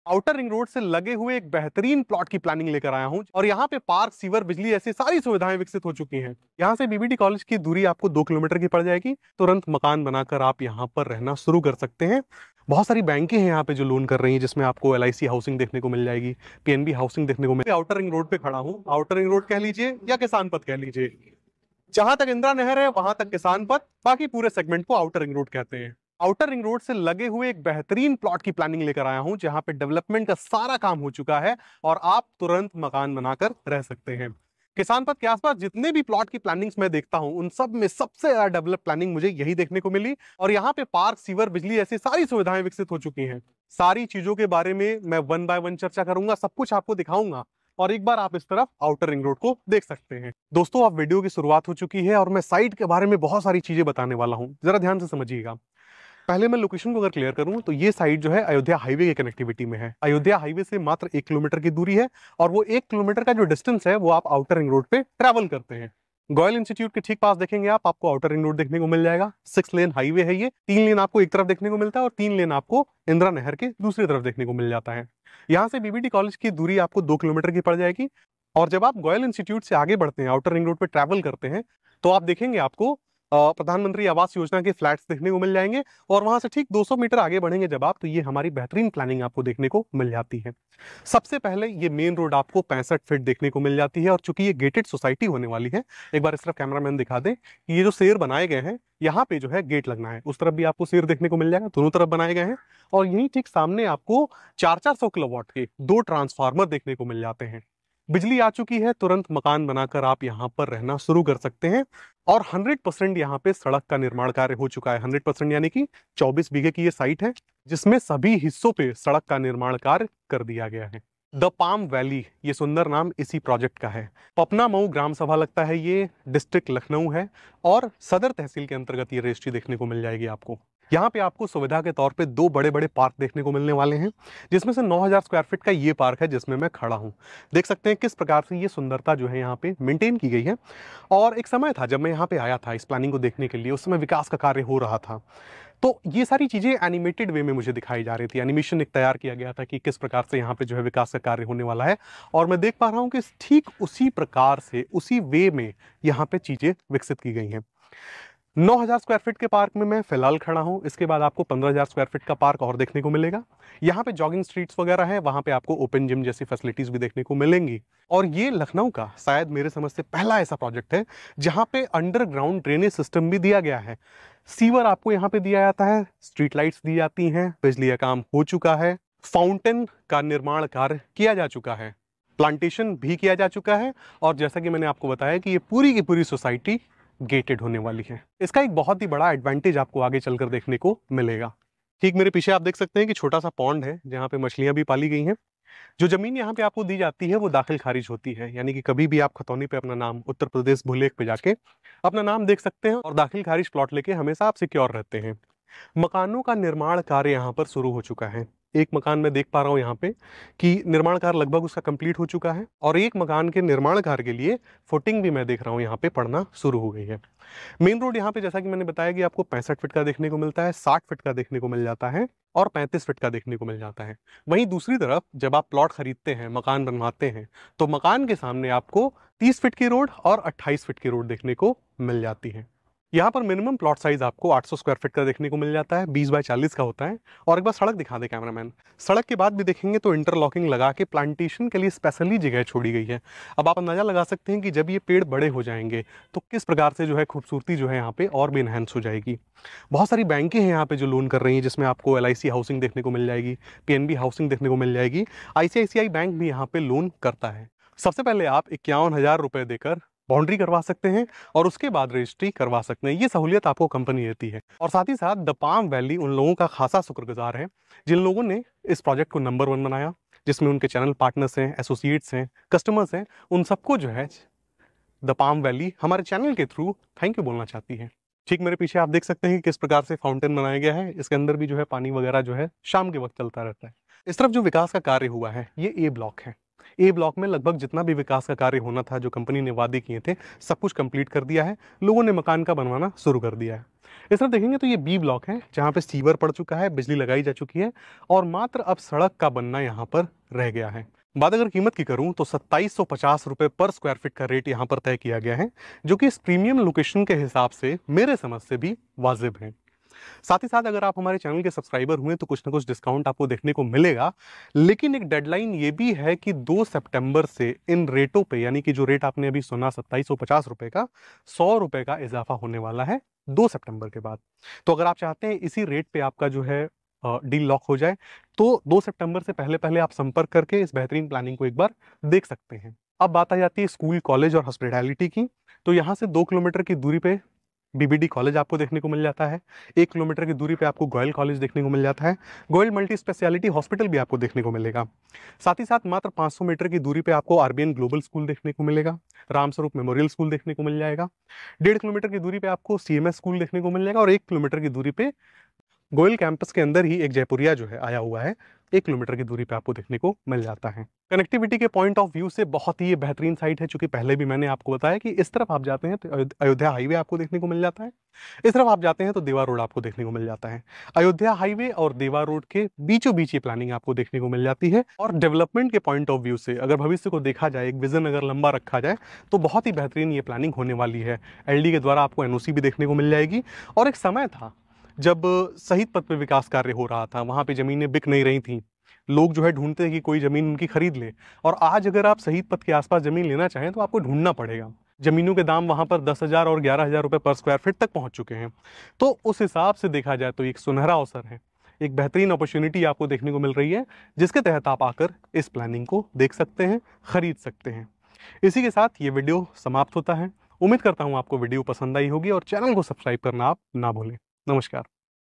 Outer ring road से लगे हुए एक बेहतरीन प्लॉट की प्लानिंग लेकर आया हूं और यहाँ पे पार्क, सीवर, बिजली ऐसी सारी सुविधाएं विकसित हो चुकी हैं। यहाँ से बीबीडी कॉलेज की दूरी आपको 2 किलोमीटर की पड़ जाएगी। तुरंत मकान बनाकर आप यहाँ पर रहना शुरू कर सकते हैं। बहुत सारी बैंकें हैं यहाँ पे जो लोन कर रही हैं, जिसमें आपको LIC हाउसिंग देखने को मिल जाएगी, PNB हाउसिंग देखने को मिल। आउटर रिंग रोड पे खड़ा हूँ। आउटर रिंग रोड कह लीजिए या किसान पथ कह लीजिए, जहां तक इंदिरा नहर है वहां तक किसान पथ, बाकी पूरे सेगमेंट को आउटर रिंग रोड कहते हैं। आउटर रिंग रोड से लगे हुए एक बेहतरीन प्लॉट की प्लानिंग लेकर आया हूं, जहां पे डेवलपमेंट का सारा काम हो चुका है और आप तुरंत मकान बनाकर रह सकते हैं। किसान पथ के आसपास जितने भी प्लॉट की प्लानिंग्स मैं देखता हूं, उन सब में सबसे ज्यादा डेवलप प्लानिंग मुझे यही देखने को मिली और यहाँ पे पार्क, सीवर, बिजली ऐसी सारी सुविधाएं विकसित हो चुकी हैं। सारी चीजों के बारे में मैं 1 बाय 1 चर्चा करूंगा, सब कुछ आपको दिखाऊंगा और एक बार आप इस तरफ आउटर रिंग रोड को देख सकते हैं। दोस्तों, अब वीडियो की शुरुआत हो चुकी है और मैं साइट के बारे में बहुत सारी चीजें बताने वाला हूं, जरा ध्यान से समझिएगा। पहले मैं लोकेशन को अगर क्लियर करूं तो ये साइट जो है अयोध्या हाईवे की कनेक्टिविटी में है। अयोध्या हाईवे से मात्र 1 किलोमीटर की दूरी है और वो 1 किलोमीटर का जो डिस्टेंस है वो आप आउटर रिंग रोड पे ट्रैवल करते हैं। गोयल इंस्टीट्यूट के ठीक पास देखेंगे आपको आउटर रिंग रोड देखने को मिल जाएगा। 6 लेन हाईवे है ये। 3 लेन आपको एक तरफ देखने को मिलता है और 3 लेन आपको इंदिरा नहर के दूसरी तरफ देखने को मिल जाता है। यहाँ से बीबीडी कॉलेज की दूरी आपको 2 किलोमीटर की पड़ जाएगी और जब आप गोयल इंस्टीट्यूट से आगे बढ़ते हैं, आउटर रिंग रोड पे ट्रैवल करते हैं, तो आप देखेंगे आपको प्रधानमंत्री आवास योजना के फ्लैट्स देखने को मिल जाएंगे और वहां से ठीक 200 मीटर आगे बढ़ेंगे जब आप, तो ये हमारी बेहतरीन प्लानिंग आपको देखने को मिल जाती है। सबसे पहले ये मेन रोड आपको 65 फीट देखने को मिल जाती है और चूंकि ये गेटेड सोसाइटी होने वाली है, एक बार इस तरफ कैमरामैन दिखा दे कि ये जो शेर बनाए गए हैं, यहाँ पे जो है गेट लगना है। उस तरफ भी आपको शेर देखने को मिल जाएगा, दोनों तरफ बनाए गए हैं और यही ठीक सामने आपको 400 किलोवाट के 2 ट्रांसफार्मर देखने को मिल जाते हैं। बिजली आ चुकी है, तुरंत मकान बनाकर आप यहाँ पर रहना शुरू कर सकते हैं और 100% यहाँ पे सड़क का निर्माण कार्य हो चुका है। 100% यानी कि 24 बीघे की ये साइट है, जिसमें सभी हिस्सों पे सड़क का निर्माण कार्य कर दिया गया है। द पाम वैली, ये सुंदर नाम इसी प्रोजेक्ट का है। पपना मऊ ग्राम सभा लगता है, ये डिस्ट्रिक्ट लखनऊ है और सदर तहसील के अंतर्गत ये रजिस्ट्री देखने को मिल जाएगी आपको। यहाँ पे आपको सुविधा के तौर पे 2 बड़े बड़े पार्क देखने को मिलने वाले हैं, जिसमें से 9000 स्क्वायर फीट का ये पार्क है जिसमें मैं खड़ा हूँ। देख सकते हैं किस प्रकार से ये सुंदरता जो है यहाँ पे मेंटेन की गई है। और एक समय था जब मैं यहाँ पे आया था इस प्लानिंग को देखने के लिए, उस समय विकास का कार्य हो रहा था, तो ये सारी चीजें एनिमेटेड वे में मुझे दिखाई जा रही थी। एनिमेशन एक तैयार किया गया था कि किस प्रकार से यहाँ पे जो है विकास का कार्य होने वाला है और मैं देख पा रहा हूँ कि ठीक उसी प्रकार से, उसी वे में यहाँ पे चीजें विकसित की गई हैं। 9000 स्क्वायर फीट के पार्क में मैं फिलहाल खड़ा हूं। इसके बाद आपको 15000 स्क्वायर फीट का पार्क और देखने को मिलेगा। यहाँ पे जॉगिंग स्ट्रीट्स वगैरह है, वहां पे आपको ओपन जिम जैसी फैसिलिटीज भी देखने को मिलेंगी। और ये लखनऊ का शायद मेरे समझ से पहला ऐसा प्रोजेक्ट है जहां पे अंडरग्राउंड ड्रेनेज सिस्टम भी दिया गया है। सीवर आपको यहाँ पे दिया जाता है, स्ट्रीट लाइट्स दी जाती हैं, बिजली का काम हो चुका है, फाउंटेन का निर्माण कार्य किया जा चुका है, प्लांटेशन भी किया जा चुका है और जैसा कि मैंने आपको बताया कि ये पूरी की पूरी सोसाइटी गेटेड होने वाली है। इसका एक बहुत ही बड़ा एडवांटेज आपको आगे चलकर देखने को मिलेगा। ठीक मेरे पीछे आप देख सकते हैं कि छोटा सा पॉन्ड है जहां पे मछलियां भी पाली गई हैं। जो जमीन यहाँ पे आपको दी जाती है वो दाखिल खारिज होती है, यानी कि कभी भी आप खतौनी पे अपना नाम, उत्तर प्रदेश भूलेख पे जाके अपना नाम देख सकते हैं और दाखिल खारिज प्लॉट लेके हमेशा आप सिक्योर रहते हैं। मकानों का निर्माण कार्य यहाँ पर शुरू हो चुका है। एक मकान में देख पा रहा हूँ यहाँ पे कि निर्माण कार्य लगभग उसका कंप्लीट हो चुका है और एक मकान के निर्माण कार्य के लिए फुटिंग भी मैं देख रहा हूँ यहाँ पे पड़ना शुरू हो गई है। मेन रोड यहाँ पे जैसा कि मैंने बताया कि आपको 65 फीट का देखने को मिलता है, 60 फीट का देखने को मिल जाता है और 35 फीट का देखने को मिल जाता है। वहीं दूसरी तरफ जब आप प्लॉट खरीदते हैं, मकान बनवाते हैं, तो मकान के सामने आपको 30 फीट की रोड और 28 फीट की रोड देखने को मिल जाती है। यहाँ पर मिनिमम प्लॉट साइज आपको 800 स्क्वायर फीट का देखने को मिल जाता है, 20 बाय 40 का होता है। और एक बार सड़क दिखा दे कैमरामैन। सड़क के बाद भी देखेंगे तो इंटरलॉकिंग लगा के प्लांटेशन के लिए स्पेशली जगह छोड़ी गई है। अब आप अंदाजा लगा सकते हैं कि जब ये पेड़ बड़े हो जाएंगे तो किस प्रकार से जो है खूबसूरती जो है यहाँ पे और भी इनहेंस हो जाएगी। बहुत सारी बैंकें हैं यहाँ पे जो लोन कर रही हैं, जिसमें आपको LIC हाउसिंग देखने को मिल जाएगी, PNB हाउसिंग देखने को मिल जाएगी, ICICI बैंक भी यहाँ पे लोन करता है। सबसे पहले आप 51,000 रुपए देकर बाउंड्री करवा सकते हैं और उसके बाद रजिस्ट्री करवा सकते हैं। ये सहूलियत आपको कंपनी देती है और साथ ही साथ द पाम वैली उन लोगों का खासा शुक्रगुजार है जिन लोगों ने इस प्रोजेक्ट को नंबर 1 बनाया, जिसमें उनके चैनल पार्टनर्स हैं, एसोसिएट्स हैं, कस्टमर्स हैं। उन सबको जो है द पाम वैली हमारे चैनल के थ्रू थैंक यू बोलना चाहती है। ठीक मेरे पीछे आप देख सकते हैं कि किस प्रकार से फाउंटेन बनाया गया है। इसके अंदर भी जो है पानी वगैरह जो है शाम के वक्त चलता रहता है। इस तरफ जो विकास का कार्य हुआ है ये A ब्लॉक है। ए ब्लॉक में लगभग जितना भी विकास का कार्य होना था, जो कंपनी ने वादे किए थे, सब कुछ कंप्लीट कर दिया है। लोगों ने मकान का बनवाना शुरू कर दिया है। इस तरफ देखेंगे तो ये बी ब्लॉक है, जहां पे सीवर पड़ चुका है, बिजली लगाई जा चुकी है और मात्र अब सड़क का बनना यहाँ पर रह गया है। बात अगर कीमत की करूं तो 2750 रुपए पर स्क्वायर फीट का रेट यहां पर तय किया गया है, जो कि इस प्रीमियम लोकेशन के हिसाब से मेरे समझ से भी वाजिब है। साथ ही साथ अगर आप हमारे चैनल के सब्सक्राइबर हुए तो कुछ ना कुछ डिस्काउंट आपको देखने को मिलेगा, लेकिन एक डेडलाइन ये भी है कि 2 सितंबर से इन रेटों पे, यानी कि जो रेट आपने अभी सुना 2750 रुपए का, 100 रुपए का इजाफा होने वाला है 2 सितंबर के बाद। तो अगर आप चाहते हैं इसी रेट पे आपका जो है डील लॉक हो जाए, तो 2 सितंबर से पहले पहले आप संपर्क करके इस बेहतरीन प्लानिंग को एक बार देख सकते हैं। अब बात आ जाती है स्कूल, कॉलेज और हॉस्पिटैलिटी की। तो यहाँ से 2 किलोमीटर की दूरी पे बीबीडी कॉलेज आपको देखने को मिल जाता है। 1 किलोमीटर की दूरी पे आपको गोयल कॉलेज देखने को मिल जाता है। गोयल मल्टी स्पेशलिटी हॉस्पिटल भी आपको देखने को मिलेगा। साथ ही साथ मात्र 500 मीटर की दूरी पे आपको आरबीएन ग्लोबल स्कूल देखने को मिलेगा, रामस्वरूप मेमोरियल स्कूल देखने को मिल जाएगा। 1.5 किलोमीटर की दूरी पे आपको सीएमएस स्कूल देखने को मिल जाएगा और 1 किलोमीटर की दूरी पे गोयल कैंपस के अंदर ही एक जयपुरिया जो है आया हुआ है, 1 किलोमीटर की दूरी पे आपको देखने को मिल जाता है। कनेक्टिविटी के पॉइंट ऑफ व्यू से बहुत ही ये बेहतरीन साइट है, चूंकि पहले भी मैंने आपको बताया कि इस तरफ आप जाते हैं तो अयोध्या हाईवे आपको देखने को मिल जाता है, इस तरफ आप जाते हैं तो देवा रोड आपको देखने को मिल जाता है। अयोध्या हाईवे और देवा रोड के बीचों बीच ये प्लानिंग आपको देखने को मिल जाती है। और डेवलपमेंट के पॉइंट ऑफ व्यू से अगर भविष्य को देखा जाए, एक विजन अगर लंबा रखा जाए, तो बहुत ही बेहतरीन ये प्लानिंग होने वाली है। एलडी के द्वारा आपको एनओसी भी देखने को मिल जाएगी। और एक समय था जब शहीद पथ पे विकास कार्य हो रहा था, वहां पे जमीनें बिक नहीं रही थी, लोग जो है ढूंढते हैं कि कोई जमीन उनकी खरीद ले। और आज अगर आप शहीद पथ के आसपास जमीन लेना चाहें तो आपको ढूंढना पड़ेगा। जमीनों के दाम वहां पर 10,000 और 11,000 रुपए पर स्क्वायर फीट तक पहुंच चुके हैं। तो उस हिसाब से देखा जाए तो एक सुनहरा अवसर है, एक बेहतरीन अपॉर्चुनिटी आपको देखने को मिल रही है, जिसके तहत आप आकर इस प्लानिंग को देख सकते हैं, खरीद सकते हैं। इसी के साथ ये वीडियो समाप्त होता है। उम्मीद करता हूं आपको वीडियो पसंद आई होगी और चैनल को सब्सक्राइब करना आप ना भूलें। नमस्कार।